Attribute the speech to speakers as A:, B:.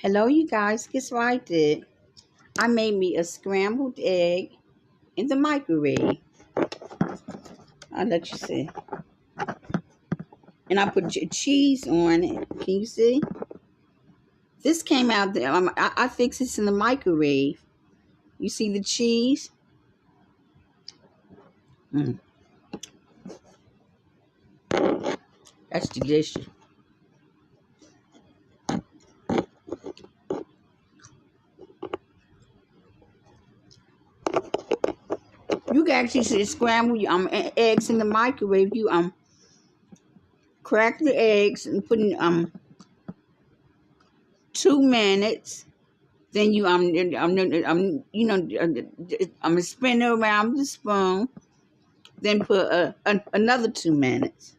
A: Hello, you guys. Guess what I did? I made me a scrambled egg in the microwave. I'll let you see. And I put cheese on it. Can you see? This came out there. I fixed this in the microwave. You see the cheese? Mm, that's delicious. You can actually scramble eggs in the microwave. You crack the eggs and put in 2 minutes. Then I'm spin it around the spoon. Then put another 2 minutes.